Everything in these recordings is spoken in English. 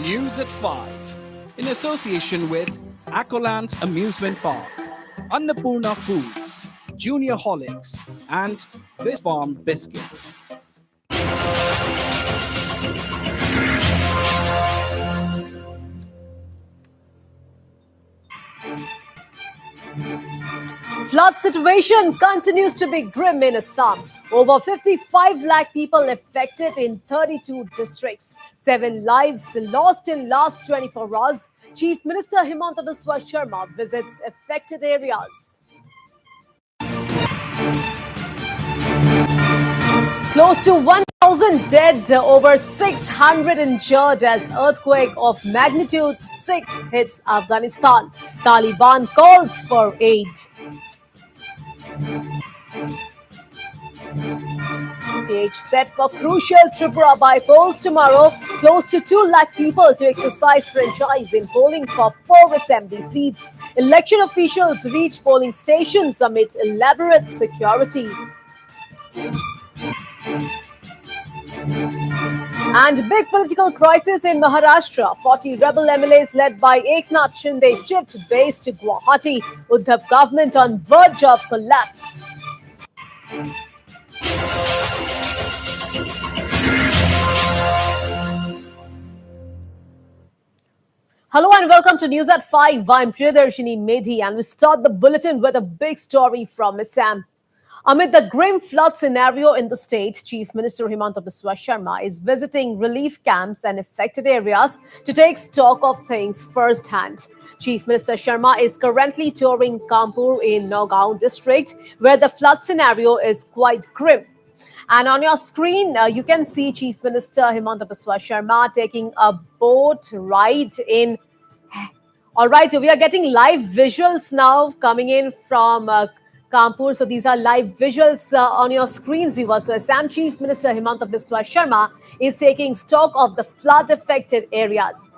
News at 5 in association with Accoland Amusement Park, Annapurna Foods, Junior Holics, and Fish Farm Biscuits. Flood situation continues to be grim in Assam. Over 55 lakh people affected in 32 districts. 7 lives lost in last 24 hours. Chief Minister Himanta Biswa Sharma visits affected areas. Close to 1,000 dead, over 600 injured as earthquake of magnitude 6 hits Afghanistan. Taliban calls for aid. Stage set for crucial Tripura by-polls tomorrow. Close to 2 lakh people to exercise franchise in polling for 4 assembly seats. Election officials reach polling stations amid elaborate security. And big political crisis in Maharashtra. 40 rebel MLAs led by Eknath Shinde shift base to Guwahati. Uddhav government on verge of collapse. Hello and welcome to News at 5. I'm Priyadarshini Medhi and we start the bulletin with a big story from Assam. Amid the grim flood scenario in the state, Chief Minister Himanta Biswa Sharma is visiting relief camps and affected areas to take stock of things firsthand. Chief Minister Sharma is currently touring Kanpur in Nagaon district, where the flood scenario is quite grim. And on your screen, you can see Chief Minister Himanta Biswa Sharma taking a boat ride in. All right, we are getting live visuals now coming in from Kanpur. So these are live visuals on your screens, viewers. So Assam Chief Minister Himanta Biswa Sharma is taking stock of the flood-affected areas.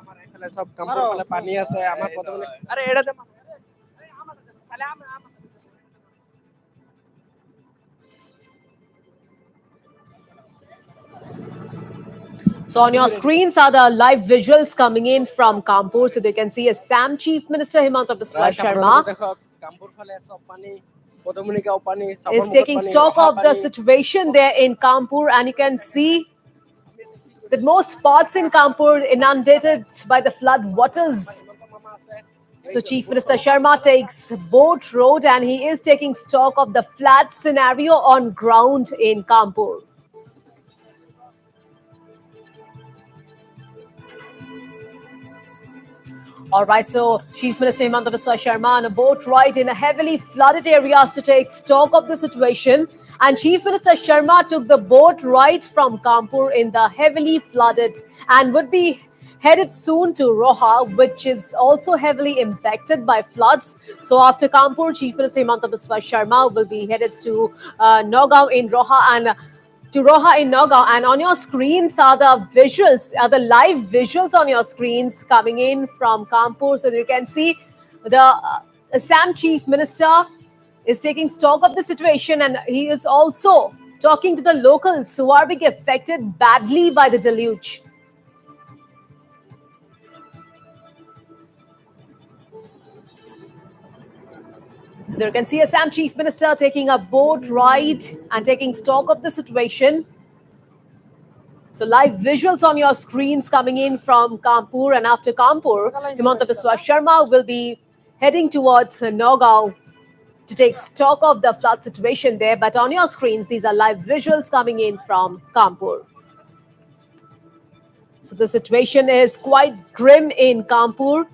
So on your screens are the live visuals coming in from Kanpur. So you can see Assam Chief Minister Himanta Biswa Sharma is taking stock of the situation there in Kanpur, and you can see that most parts in Kanpur inundated by the flood waters. So Chief Minister Sharma takes boat road and he is taking stock of the flood scenario on ground in Kanpur. All right, so Chief Minister Himanta Biswa Sharma on a boat ride in a heavily flooded areas to take stock of the situation. And Chief Minister Sharma took the boat ride from Kanpur in the heavily flooded and would be headed soon to Roha, which is also heavily impacted by floods. So after Kanpur, Chief Minister Himanta Biswa Sharma will be headed to Nagaon in Roha and Nagaon, and on your screens are the visuals, are the live visuals on your screens coming in from Kanpur. So you can see the Assam Chief Minister is taking stock of the situation, and he is also talking to the locals who are being affected badly by the deluge. So there you can see Assam Chief Minister taking a boat ride and taking stock of the situation. So live visuals on your screens coming in from Kanpur, and after Kanpur, Himanta Biswa Sharma will be heading towards Nagaon to take stock of the flood situation there. But on your screens, these are live visuals coming in from Kanpur. So the situation is quite grim in Kanpur.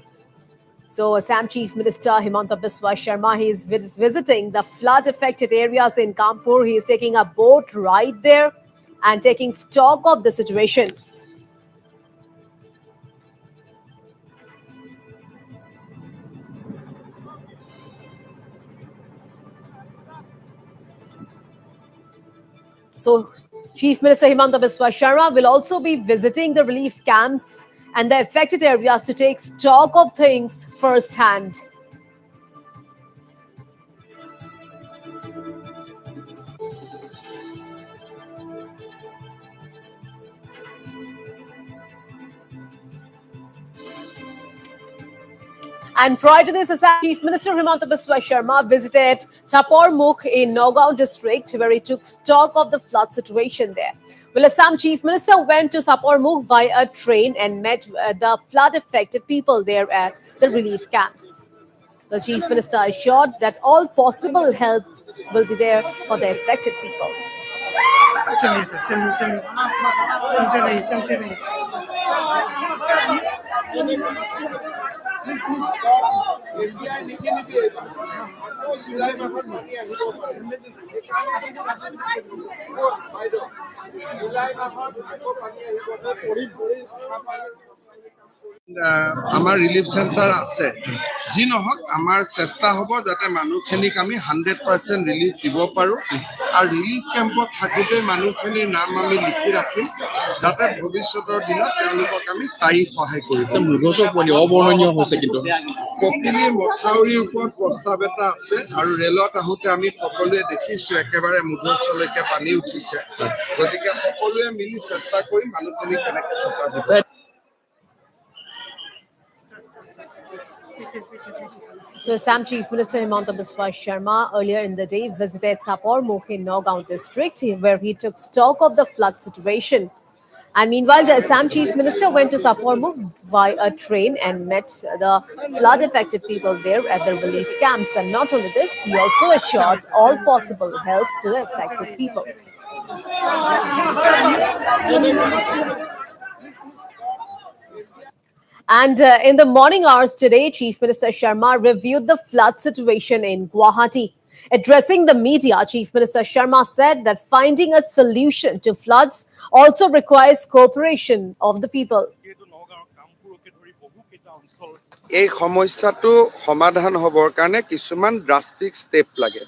So Assam Chief Minister Himanta Biswa Sharma, he is visiting the flood-affected areas in Kanpur. He is taking a boat ride there and taking stock of the situation. So Chief Minister Himanta Biswa Sharma will also be visiting the relief camps and the affected areas to take stock of things firsthand. And prior to this, Assam Chief Minister Himanta Biswa Sharma visited Chapor Mukh in Nagaon district, where he took stock of the flood situation there. Well, Assam Chief Minister went to Chapor Mukh via train and met the flood-affected people there at the relief camps. The Chief Minister assured that all possible help will be there for the affected people. আমাৰ relief centre আছে যি নহওক আমাৰ চেষ্টা হ'ব যাতে মানুহখিনিক আমি 100% ৰিলিফ দিব পাৰোঁ আৰু ৰিলিফ কেম্পত থাকোঁতে মানুহখিনিৰ নাম আমি লিখি ৰাখিম যাতে ভৱিষ্যতৰ দিনত তেওঁলোকক আমি স্থায়ী সহায় কৰিম অবৰ্ণনীয় হৈছে কিন্তু কপিলীৰ মথাউৰিৰ ওপৰত প্ৰস্তাৱ এটা আছে আৰু ৰেলত আহোঁতে আমি সকলোৱে দেখিছোঁ একেবাৰে মুধচলৈকে পানী উঠিছে গতিকে সকলোৱে মিলি চেষ্টা কৰি মানুহখিনিক কেনেকৈ সকাহ দিব So, Assam Chief Minister Himanta Biswa Sharma earlier in the day visited Sapor Mukh in Nagaon district, where he took stock of the flood situation. And meanwhile, the Assam Chief Minister went to Sapor Mukh by a train and met the flood-affected people there at the relief camps. And not only this, he also assured all possible help to the affected people. And in the morning hours today, Chief Minister Sharma reviewed the flood situation in Guwahati. Addressing the media, Chief Minister Sharma said that finding a solution to floods also requires cooperation of the people. এই সমস্যাটো সমাধান হবৰ কাৰণে কিছুমান ড্ৰাস্টিক step লাগে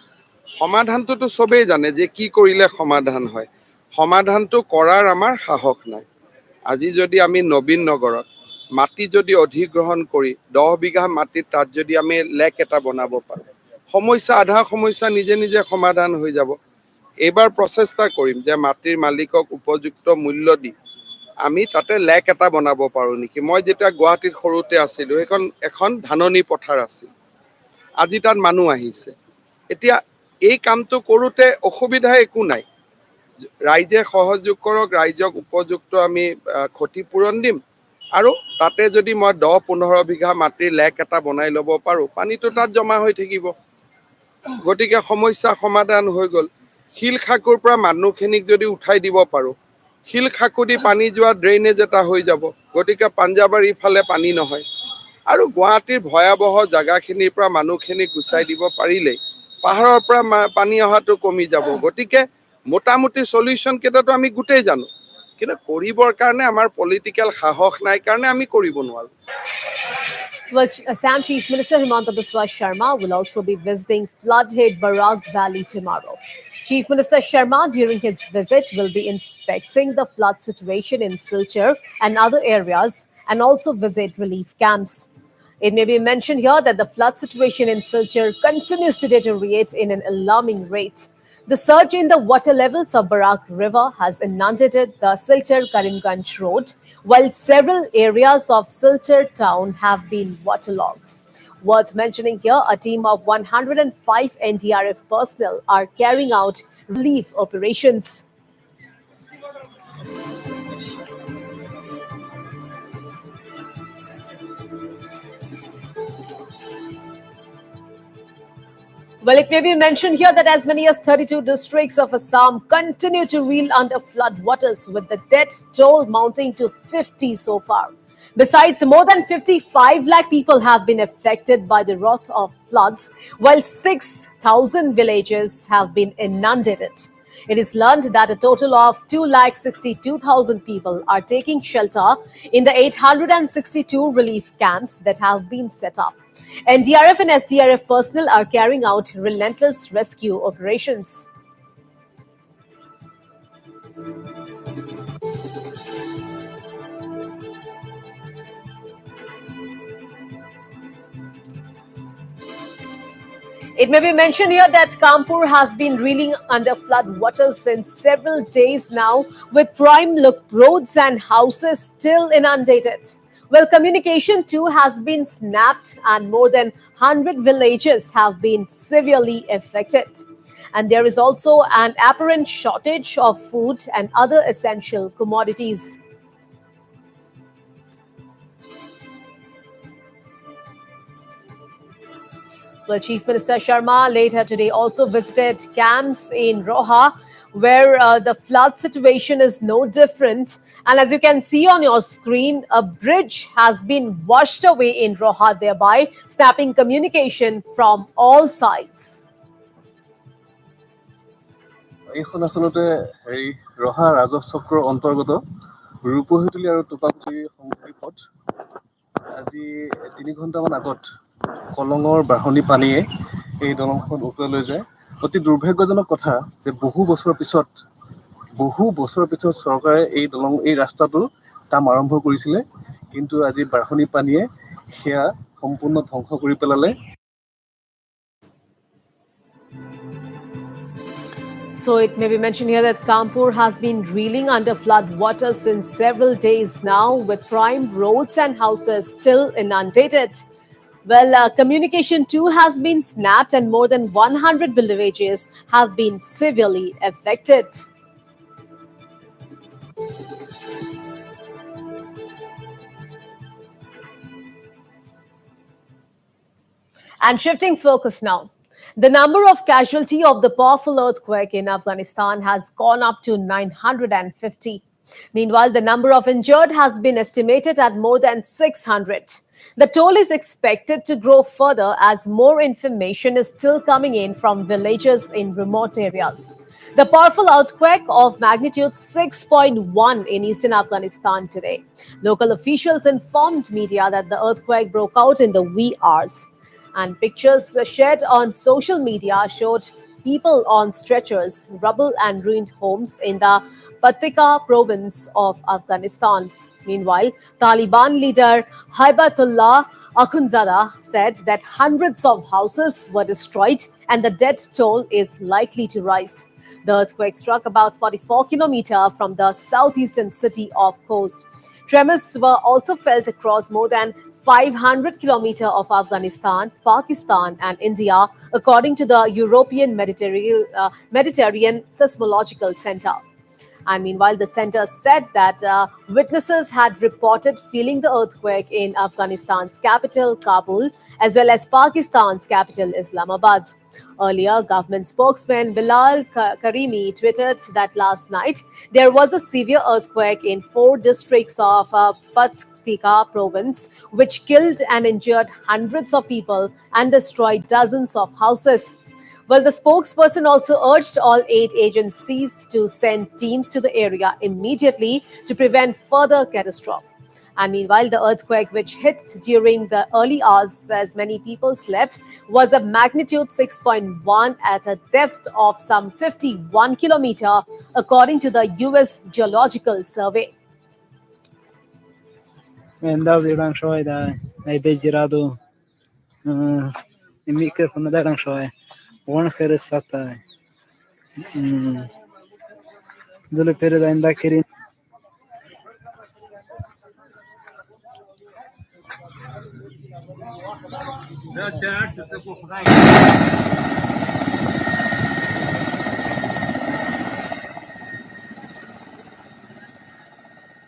সমাধানটো সবেই জানে যে কি কৰিলে সমাধান হয় সমাধানটো কৰাৰ আমাৰ সাহস নাই আজি যদি আমি নবীন নগৰত মাটি যদি অধিগ্ৰহণ কৰি 10 বিঘা মাটিত তাত যদি আমি লেক এটা বনাব পাৰো সমস্যা আধা সমস্যা নিজে নিজে সমাধান হৈ যাব এবাৰ প্ৰচেষ্টা কৰিম যে মাটিৰ মালিকক উপযুক্ত মূল্য দি আমি তাতে লেক এটা বনাব পাৰো নেকি মই যেটা গুৱাহাটীত খৰুতে আছিল এখন ধাননি পথাৰ আছিল আজি তাত মানুহ আহিছে এতিয়া এই কামটো কৰোতে অসুবিধা একো নাই ৰাইজে সহযোগ কৰক ৰাইজক উপযুক্ত আমি ক্ষতিপূৰণ দিম আৰু তাতে যদি মই 10-15 বিঘা মাটিৰ লেক এটা বনাই ল'ব পাৰো পানীটো তাত জমা হৈ থাকিব গতিকে সমস্যা সমাধান হৈ গল হিল খাকুৰ পৰা মানুহখিনিক যদি উঠাই দিব পাৰো হিল খাকুদি পানী যোৱা ড্ৰেইনেজ এটা হৈ যাব গতিকে পাঞ্জাবাৰী ফালে পানী নহয় আৰু গুৱাহাটীৰ ভয়াবহ জাগাখিনিৰ পৰা মানুহখিনি গুছাই দিব পাৰিলে পাহাৰৰ পৰা পানী অহাটো কমি যাব গতিকে মোটামুটি সলিউশন কেটাটো আমি গুটেই জানো কিন্তু কৰিবৰ কাৰণে আমাৰ পলিটিক্যাল সাহস নাই কাৰণে আমি কৰিব নোৱাৰো Well, Assam Chief Minister Himanta Biswa Sharma will also be visiting flood-hit Barak Valley tomorrow. Chief Minister Sharma, during his visit, will be inspecting the flood situation in Silchar and other areas and also visit relief camps. It may be mentioned here that the flood situation in Silchar continues to deteriorate in an alarming rate. The surge in the water levels of Barak River has inundated the Silchar-Karimganj road, while several areas of Silchar town have been waterlogged. Worth mentioning here, a team of 105 NDRF personnel are carrying out relief operations. Well, it may be mentioned here that as many as 32 districts of Assam continue to reel under flood waters, with the death toll mounting to 50 so far. Besides, more than 55 lakh people have been affected by the wrath of floods, while 6,000 villages have been inundated. It is learned that a total of 2,62,000 people are taking shelter in the 862 relief camps that have been set up. NDRF and SDRF personnel are carrying out relentless rescue operations. It may be mentioned here that Kanpur has been reeling under flood waters since several days now, with prime roads and houses still inundated. Well, communication too has been snapped, and more than 100 villages have been severely affected. And there is also an apparent shortage of food and other essential commodities. Well, Chief Minister Sharma later today also visited camps in Roha, where the flood situation is no different. And as you can see on your screen, a bridge has been washed away in Roha, thereby snapping communication from all sides. এইখন আচলতে ৰহা ৰাজহ চক্ৰৰ অন্তৰ্গত ৰূপহীতলী আৰু টোপাকুচি সংযোগী পথ। আজি ৩ ঘণ্টামান আগত কলঙৰ বাঢ়নী পানীয়ে এই দলংখন উটুৱাই লৈ যায়। অতি দুৰ্ভাগ্যজনক কথা যে বহু বছৰৰ পিছত চৰকাৰে এই ৰাস্তাটোৰ কাম আৰম্ভ কৰিছিলে, কিন্তু আজি বাঢ়নী পানীয়ে সেয়া সম্পূৰ্ণ ধ্বংস কৰি পেলালে। So it may be mentioned here that Kanpur has been reeling under flood water since several days now, with prime roads and houses still inundated. Well, communication too has been snapped, and more than 100 villages have been severely affected. And shifting focus now. The number of casualty of the powerful earthquake in Afghanistan has gone up to 950. Meanwhile, the number of injured has been estimated at more than 600. The toll is expected to grow further as more information is still coming in from villages in remote areas. The powerful earthquake of magnitude 6.1 in eastern Afghanistan today. Local officials informed media that the earthquake broke out in the wee hours. And pictures shared on social media showed people on stretchers, rubble and ruined homes in the Patika province of Afghanistan. Meanwhile, Taliban leader Haibatullah Akhundzada said that hundreds of houses were destroyed and the death toll is likely to rise. The earthquake struck about 44 kilometers from the southeastern city of Khost. Tremors were also felt across more than 500 kilometers of Afghanistan, Pakistan, and India, according to the European Mediterranean Seismological Center. And meanwhile, the center said that witnesses had reported feeling the earthquake in Afghanistan's capital, Kabul, as well as Pakistan's capital, Islamabad. Earlier, government spokesman Bilal Karimi tweeted that last night there was a severe earthquake in 4 districts of Patika province, which killed and injured hundreds of people and destroyed dozens of houses. Well, the spokesperson also urged all 8 agencies to send teams to the area immediately to prevent further catastrophe. And meanwhile, the earthquake, which hit during the early hours as many people slept, was of magnitude 6.1 at a depth of some 51 kilometers, according to the US Geological Survey. Enda zidang shoy da ai de jirado imike funa da dang shoy one khere sata dole pere da inda kirin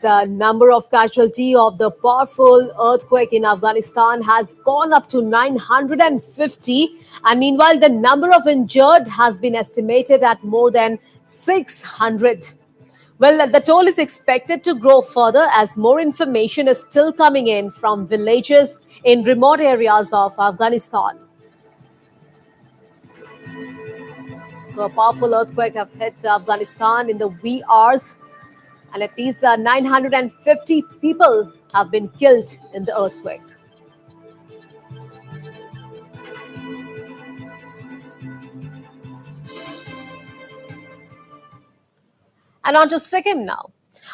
The number of casualty of the powerful earthquake in Afghanistan has gone up to 950. And meanwhile, the number of injured has been estimated at more than 600. Well, the toll is expected to grow further as more information is still coming in from villages in remote areas of Afghanistan. So a powerful earthquake have hit Afghanistan in the wee hours, and at least 950 people have been killed in the earthquake. And on to Sikkim now.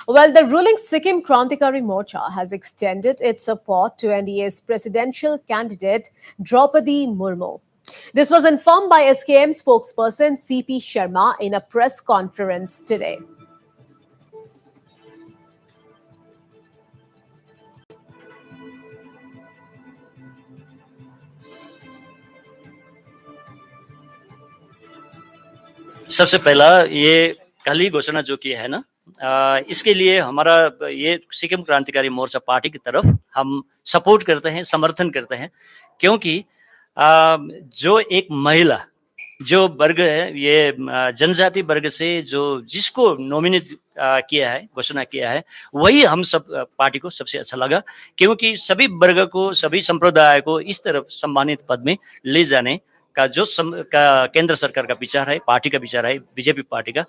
Well, the ruling Sikkim Krantikari Morcha has extended its support to NDA's presidential candidate Draupadi Murmu. This was informed by SKM spokesperson CP Sharma in a press conference today. सबसे पहला ये कल ही घोषणा जो की है ना, इसके लिए हमारा ये सिक्किम क्रांतिकारी मोर्चा पार्टी की तरफ हम सपोर्ट करते हैं, समर्थन करते हैं, क्योंकि जो एक महिला जो वर्ग है, ये जनजाति वर्ग से जो जिसको नॉमिनेट किया है, घोषणा किया है, वही हम सब पार्टी को सबसे अच्छा लगा, क्योंकि सभी वर्ग को, सभी संप्रदाय को इस तरफ सम्मानित पद में ले जाने का जो केंद्र सरकार का विचार है, पार्टी का विचार है, बीजेपी पार्टी का,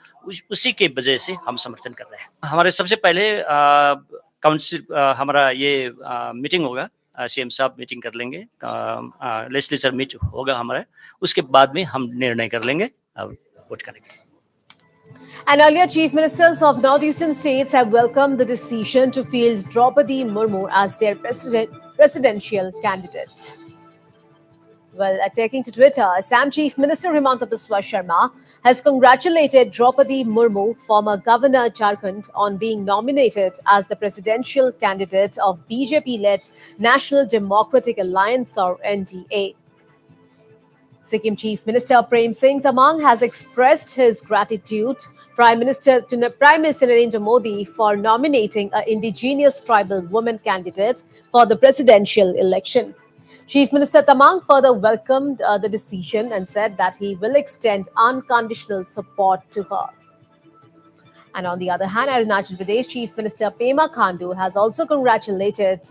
उसी के वजह से हम समर्थन कर रहे हैं। हमारे सबसे पहले काउंसिल हमारा ये मीटिंग होगा, सीएम साहब मीटिंग कर लेंगे, लेजिस्लेचर मीट होगा हमारा, उसके बाद में हम निर्णय कर लेंगे और वोट करेंगे। And earlier, chief ministers of northeastern states have welcomed the decision to field Draupadi Murmu as their presidential candidate. Well, taking to Twitter, Assam Chief Minister Himanta Biswa Sharma has congratulated Draupadi Murmu, former Governor Jharkhand, on being nominated as the presidential candidate of BJP-led National Democratic Alliance or NDA. Sikkim Chief Minister Prem Singh Tamang has expressed his gratitude to Prime Minister Narendra Modi for nominating an indigenous tribal woman candidate for the presidential election. Chief Minister Tamang further welcomed the decision and said that he will extend unconditional support to her. And on the other hand, Arunachal Pradesh Chief Minister Pema Khandu has also congratulated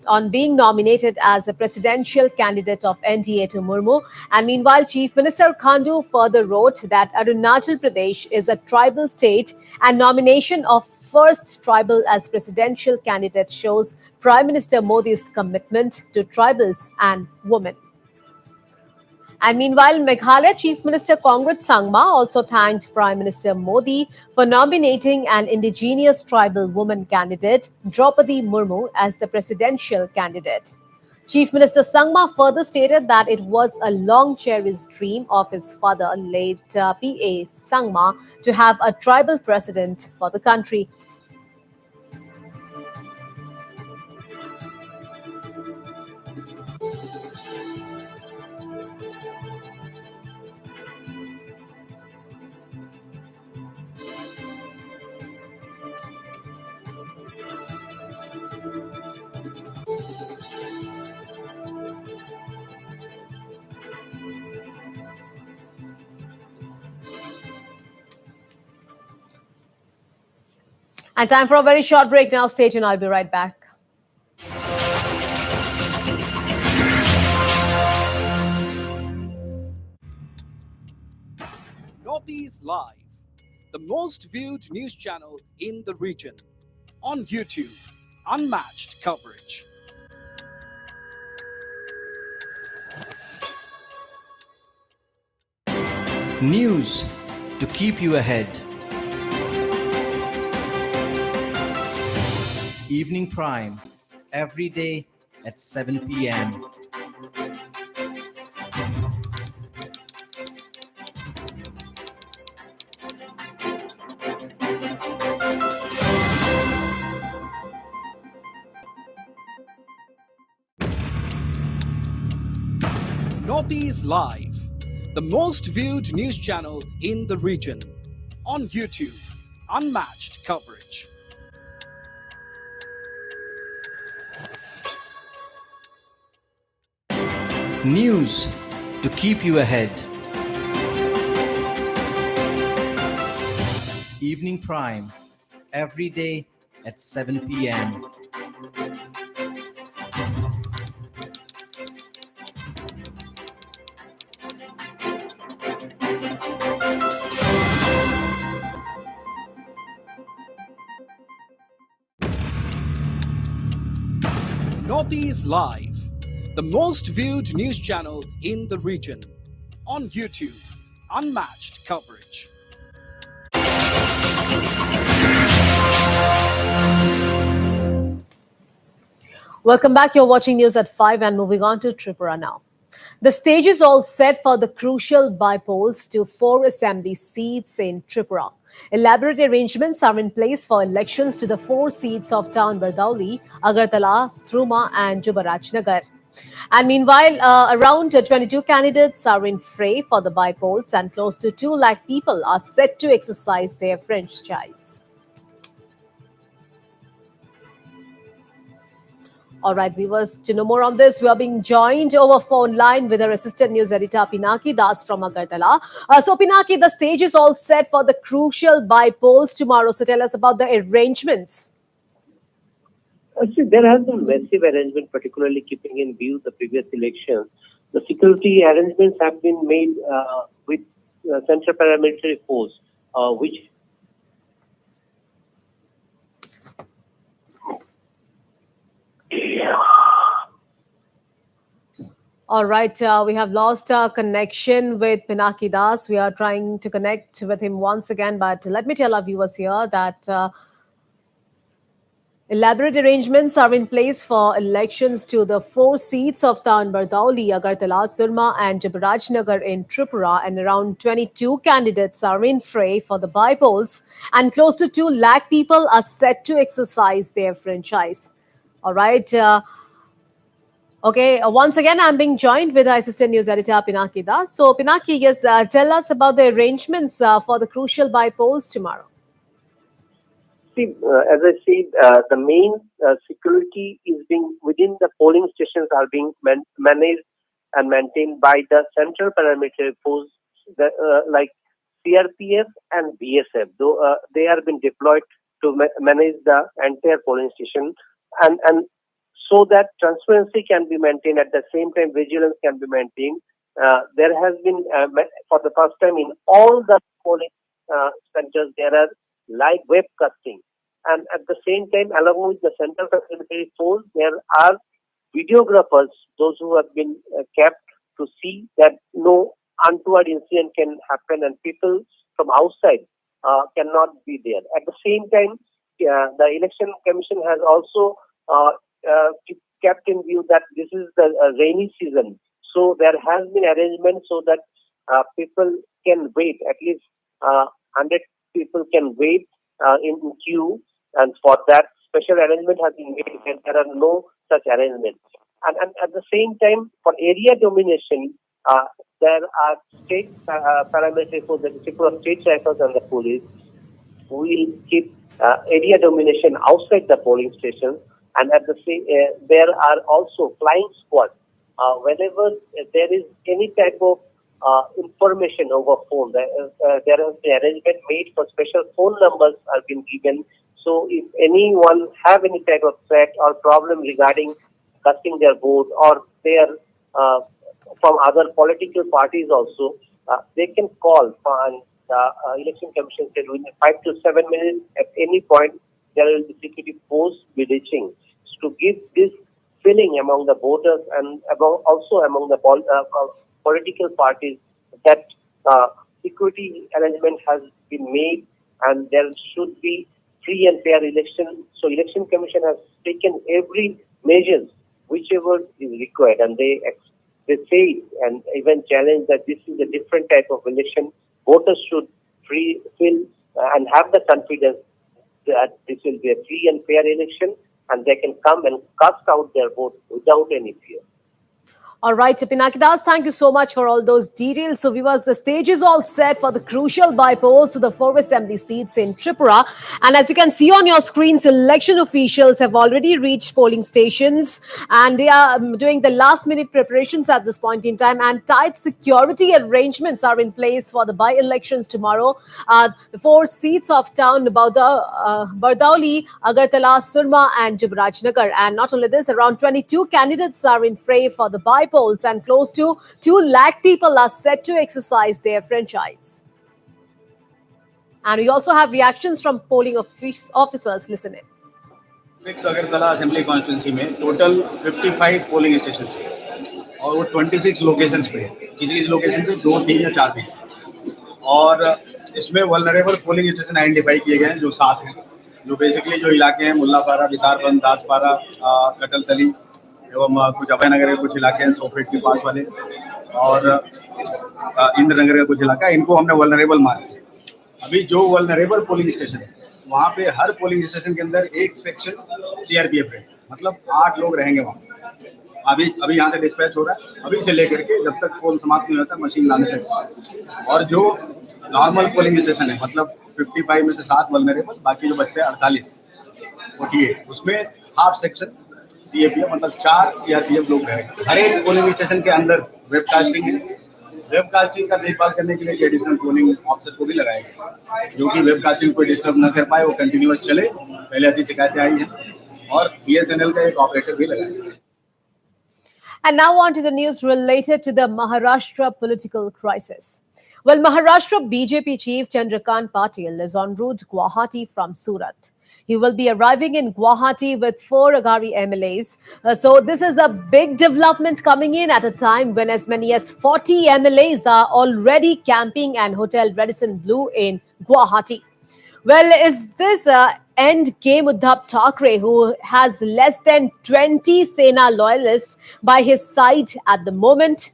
on being nominated as a presidential candidate of NDA to Murmu. And meanwhile, Chief Minister Khandu further wrote that Arunachal Pradesh is a tribal state and nomination of first tribal as presidential candidate shows Prime Minister Modi's commitment to tribals and women. And meanwhile, Meghalaya Chief Minister Kongrat Sangma also thanked Prime Minister Modi for nominating an indigenous tribal woman candidate, Draupadi Murmu, as the presidential candidate. Chief Minister Sangma further stated that it was a long-cherished dream of his father, late P.A. Sangma, to have a tribal president for the country. And time for a very short break now. Stay tuned. I'll be right back. Northeast Live, the most viewed news channel in the region. On YouTube, unmatched coverage. News to keep you ahead. Evening Prime, every day at 7 p.m. Northeast Live, the most viewed news channel in the region. On YouTube, unmatched coverage. News to keep you ahead. Evening Prime, every day at 7 p.m. Northeast Live, the most viewed news channel in the region. On YouTube, unmatched coverage. Welcome back. You're watching News at 5 and moving on to Tripura now. The stage is all set for the crucial by-polls to 4 assembly seats in Tripura. Elaborate arrangements are in place for elections to the 4 seats of Town Bardauli, Agartala, Sruma and Jubarajnagar. And meanwhile, around 22 candidates are in fray for the by polls, and close to 2 lakh people are set to exercise their franchise. All right, viewers, to know more on this, we are being joined over phone line with our assistant news editor Pinaki Das from Agartala. So, Pinaki, the stage is all set for the crucial by polls tomorrow. So, tell us about the arrangements. Actually, there has been massive arrangement, particularly keeping in view the previous elections. The security arrangements have been made with central paramilitary force, which All right, we have lost our connection with Pinaki Das. We are trying to connect with him once again, but let me tell our viewers here that elaborate arrangements are in place for elections to the 4 seats of Town Bardauli, Agartala, Surma, and Jabarajnagar in Tripura, and around 22 candidates are in fray for the by polls, and close to 2 lakh people are set to exercise their franchise. All right. Okay, once again, I'm being joined with our assistant news editor, Pinaki Das. So, Pinaki, yes, tell us about the arrangements for the crucial by polls tomorrow. see, as I said, the main security is being within the polling stations are being managed and maintained by the central paramilitary force, like CRPF and BSF. Though they have been deployed to manage the entire polling station, and so that transparency can be maintained at the same time vigilance can be maintained. There has been for the first time in all the polling centers there are live webcasting, and at the same time along with the central paramilitary force there are videographers, those who have been kept to see that no untoward incident can happen and people from outside cannot be there. At the same time, the election commission has also kept in view that this is the rainy season, so there has been arrangement so that people can wait, at least 100 people can wait in queue, and for that special arrangement has been made and there are no such arrangements. And at the same time, for area domination, there are state paramilitary forces, the Tripura State Rifles and the police will keep area domination outside the polling stations, and at the same, there are also flying squads. Whenever there is any type of information over phone, there has been arrangement made for special phone numbers are being given. So if anyone have any type of threat or problem regarding casting their vote, or they are from other political parties also, they can call, and the election commission said within 5 to 7 minutes at any point there will be security force be reaching to give this feeling among the voters and also among the political parties that security arrangement has been made and there should be free and fair election. So election commission has taken every measure whichever is required, and they say and even challenge that this is a different type of election. Voters should feel and have the confidence that this will be a free and fair election, and they can come and cast out their vote without any fear. All right, Pinaki Das, thank you so much for all those details. So, viewers, the stage is all set for the crucial by polls to the 4 assembly seats in Tripura. And as you can see on your screens, election officials have already reached polling stations and they are doing the last minute preparations at this point in time. And tight security arrangements are in place for the by elections tomorrow. The 4 seats of town, Bardauli, Agartala, Surma, and Jabarajnagar. And not only this, around 22 candidates are in fray for the by polls, and close to 2 lakh people are set to exercise their franchise. And we also have reactions from polling officers. Listen in. 6 Agartala assembly constituency में total 55 polling station है और वो 26 locations पे है, किसी किसी location पे 2, 3 या 4 भी है। और इसमें वल्नरेबल पोलिंग स्टेशन आइडेंटिफाई किए गए हैं जो 7 हैं, जो बेसिकली जो इलाके हैं मुल्लापारा, बितारबंद, दासपारा, कटलतली एवं कुछ अभयनगर के कुछ इलाके हैं 100 फीट के पास वाले, और इंद्रनगर का कुछ इलाका, इनको हमने वल्नरेबल मार्क किया। अभी जो वल्नरेबल पोलिंग स्टेशन है वहाँ पे हर पोलिंग स्टेशन के अंदर एक सेक्शन सीआरपीएफ है, मतलब 8 लोग रहेंगे वहाँ। अभी अभी यहाँ से डिस्पैच हो रहा है, अभी से लेकर के जब तक पोल समाप्त नहीं होता मशीन लाने तक। और जो नॉर्मल पोलिंग स्टेशन है, मतलब 55 में से 7 वल्नरेबल, बाकी जो बचते हैं 48 उसमें हाफ सेक्शन सीएपीएफ, मतलब 4 सीआरपीएफ लोग रहेंगे। हर एक पोलिंग स्टेशन के अंदर वेबकास्टिंग है। वेबकास्टिंग का देखभाल करने के लिए एडिशनल पोलिंग ऑफिसर को भी लगाया गया, जो कि वेबकास्टिंग को डिस्टर्ब न कर पाए, वो कंटिन्यूअस चले। पहले ऐसी शिकायतें आई हैं और बीएसएनएल का एक ऑपरेटर भी लगाया गया। And now on to the news related to the Maharashtra political crisis. Well, Maharashtra BJP chief Chandrakant Patil is en route to Guwahati from Surat. He will be arriving in Guwahati with 4 Aghari MLAs. So this is a big development coming in at a time when as many as 40 MLAs are already camping at Hotel Radisson Blu in Guwahati. Well, is this end game Uddhav Thackeray, who has less than 20 Sena loyalists by his side at the moment?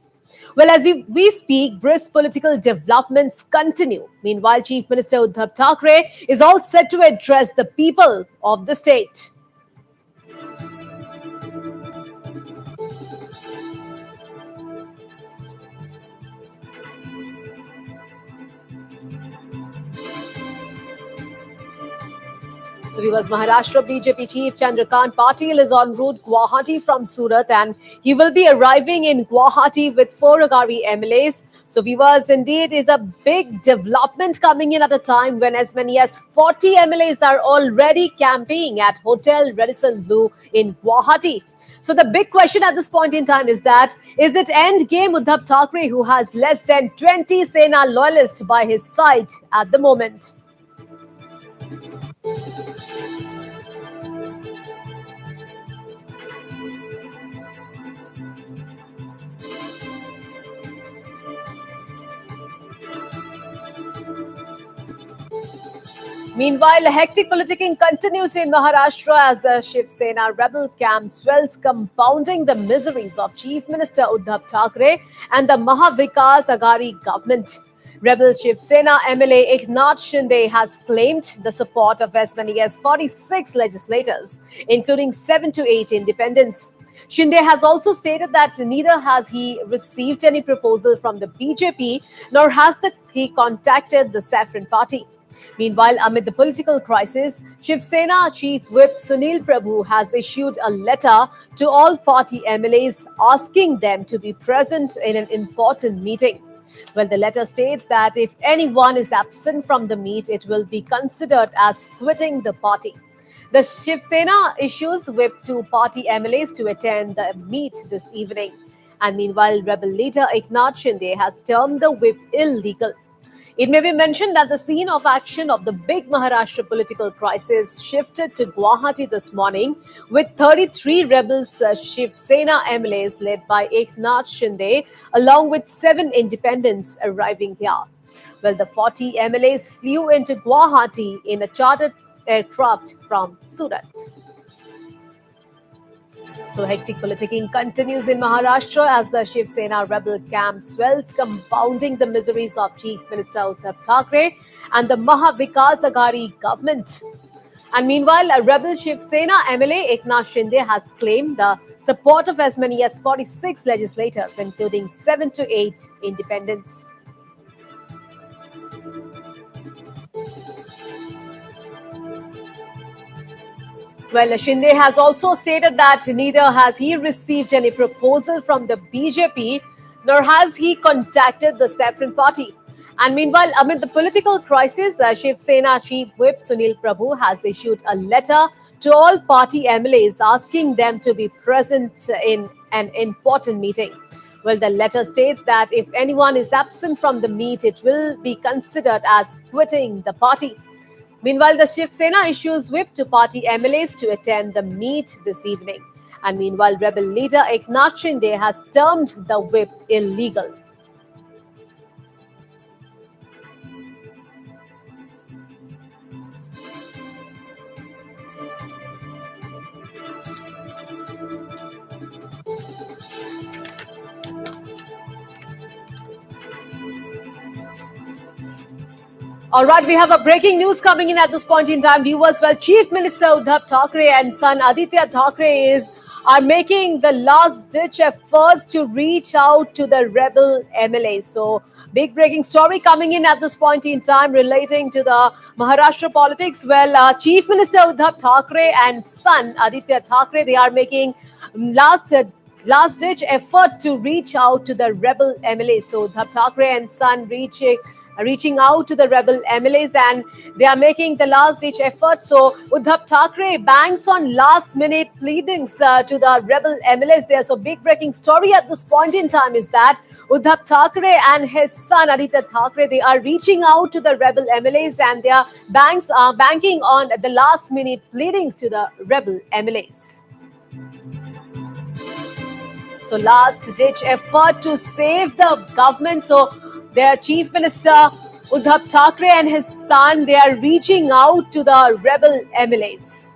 Well, as we speak, brisk political developments continue. Meanwhile, Chief Minister Uddhav Thackeray is all set to address the people of the state. So, viewers, Maharashtra BJP chief Chandrakant Patil is en route Guwahati from Surat, and he will be arriving in Guwahati with 4 Aghari MLAs. So, viewers, indeed is a big development coming in at a time when as many as 40 MLAs are already camping at Hotel Radisson Blu in Guwahati. So the big question at this point in time is that, is it end game Uddhav Thackeray, who has less than 20 Sena loyalists by his side at the moment? Meanwhile, hectic politicking continues in Maharashtra as the Shiv Sena rebel camp swells, compounding the miseries of Chief Minister Uddhav Thackeray and the Mahavikas Aghari government. Rebel Shiv Sena MLA Eknath Shinde has claimed the support of as many as 46 legislators, including 7 to 8 independents. Shinde has also stated that neither has he received any proposal from the BJP, nor has he contacted the Saffron party. Meanwhile, amid the political crisis, Shiv Sena Chief Whip Sunil Prabhu has issued a letter to all party MLAs asking them to be present in an important meeting. Well, the letter states that if anyone is absent from the meet, it will be considered as quitting the party. The Shiv Sena issues whip to party MLAs to attend the meet this evening. And meanwhile, rebel leader Eknath Shinde has termed the whip illegal. It may be mentioned that the scene of action of the big Maharashtra political crisis shifted to Guwahati this morning, with 33 rebels Shiv Sena MLAs led by Eknath Shinde, along with 7 independents arriving here. Well, the 40 MLAs flew into Guwahati in a chartered aircraft from Surat. So hectic politicking continues in Maharashtra as the Shiv Sena rebel camp swells, compounding the miseries of Chief Minister Uddhav Thackeray and the Mahavikas Aghari government. And meanwhile, a rebel Shiv Sena MLA Eknath Shinde has claimed the support of as many as 46 legislators, including 7 to 8 independents. Well, Shinde has also stated that neither has he received any proposal from the BJP, nor has he contacted the Saffron party. And meanwhile, amid the political crisis, Shiv Sena Chief Whip Sunil Prabhu has issued a letter to all party MLAs asking them to be present in an important meeting. Well, the letter states that if anyone is absent from the meet, it will be considered as quitting the party. Meanwhile, the Shiv Sena issues whip to party MLAs to attend the meet this evening. And meanwhile, rebel leader Eknath Shinde has termed the whip illegal. All right, we have a breaking news coming in at this point in time, viewers. Well, Chief Minister Uddhav Thackeray and son Aditya Thackeray are making the last-ditch efforts to reach out to the rebel MLA. So, big breaking story coming in at this point in time relating to the Maharashtra politics. Well, Chief Minister Uddhav Thackeray and son Aditya Thackeray, they are making last-ditch effort to reach out to the rebel MLA. So, Uddhav Thackeray and son reaching out to the rebel MLAs, and they are making the last-ditch effort. So Uddhav Thackeray banks on last-minute pleadings to the rebel MLAs there. So big breaking story at this point in time is that Uddhav Thackeray and his son Aditya Thackeray, they are reaching out to the rebel MLAs, and they are banking on the last-minute pleadings to the rebel MLAs. So last-ditch effort to save the government. So their Chief Minister Uddhav Thackeray and his son, they are reaching out to the rebel MLAs.